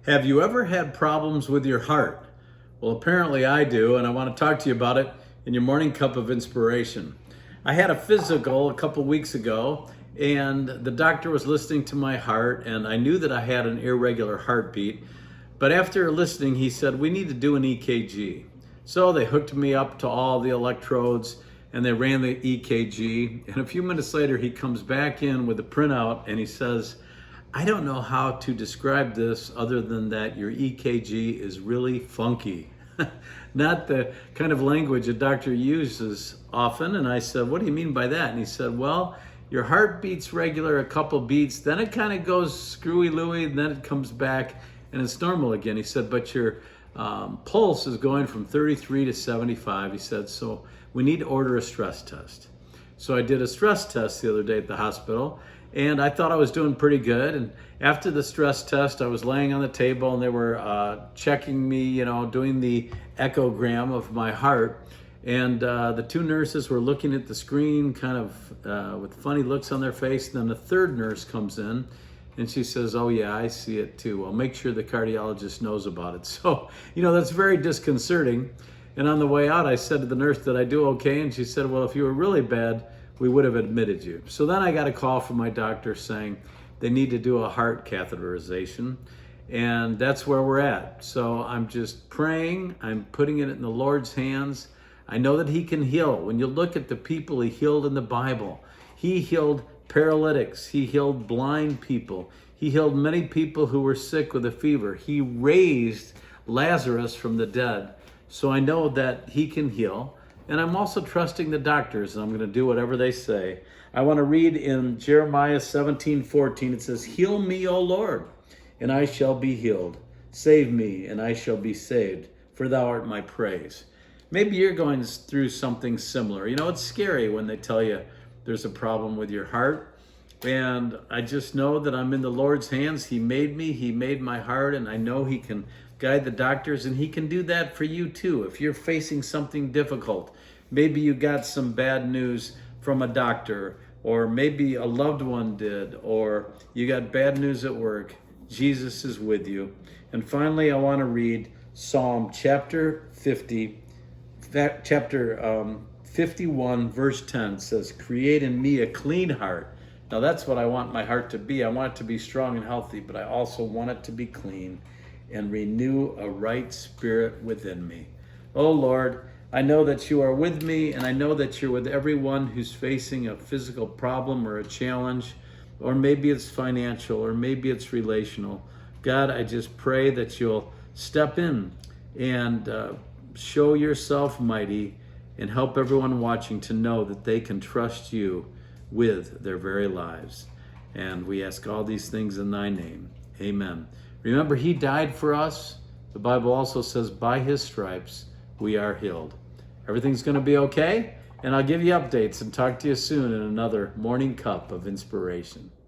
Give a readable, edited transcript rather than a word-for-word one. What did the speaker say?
Have you ever had problems with your heart? Well, apparently I do, and I want to talk to you about it in your morning cup of inspiration. I had a physical a couple weeks ago, and the doctor was listening to my heart, and I knew that I had an irregular heartbeat. But after listening, he said, we need to do an EKG. So they hooked me up to all the electrodes, and they ran the EKG. And a few minutes later, he comes back in with a printout, and he says, I don't know how to describe this other than that your EKG is really funky. Not the kind of language a doctor uses often. And I said, what do you mean by that? And he said, well, your heart beats regular a couple beats, then it kind of goes screwy-looey, and then it comes back and it's normal again. He said, but your pulse is going from 33 to 75. He said, so we need to order a stress test. So I did a stress test the other day at the hospital, and I thought I was doing pretty good. And after the stress test, I was laying on the table, and they were checking me, doing the echogram of my heart. And the two nurses were looking at the screen kind of with funny looks on their face. And then the third nurse comes in, and she says, oh yeah, I see it too. Well, make sure the cardiologist knows about it. So, that's very disconcerting. And on the way out, I said to the nurse, did I do okay? And she said, well, if you were really bad, we would have admitted you. So then I got a call from my doctor saying they need to do a heart catheterization. And that's where we're at. So I'm just praying. I'm putting it in the Lord's hands. I know that he can heal. When you look at the people he healed in the Bible, he healed paralytics. He healed blind people. He healed many people who were sick with a fever. He raised Lazarus from the dead. So I know that he can heal. And I'm also trusting the doctors, and I'm going to do whatever they say. I want to read in Jeremiah 17:14. It says, heal me, O Lord, and I shall be healed. Save me, and I shall be saved, for thou art my praise. Maybe you're going through something similar. It's scary when they tell you there's a problem with your heart. And I just know that I'm in the Lord's hands. He made me, he made my heart, and I know he can guide the doctors, and he can do that for you too. If you're facing something difficult, maybe you got some bad news from a doctor, or maybe a loved one did, or you got bad news at work, Jesus is with you. And finally, I want to read Psalm chapter 51, verse 10 says, create in me a clean heart. Now that's what I want my heart to be. I want it to be strong and healthy, but I also want it to be clean, and renew a right spirit within me. Oh Lord, I know that you are with me, and I know that you're with everyone who's facing a physical problem or a challenge, or maybe it's financial, or maybe it's relational. God, I just pray that you'll step in and show yourself mighty, and help everyone watching to know that they can trust you with their very lives. And we ask all these things in thy name. Amen. Remember, he died for us. The Bible also says, by his stripes, we are healed. Everything's going to be okay, and I'll give you updates and talk to you soon in another Morning Cup of Inspiration.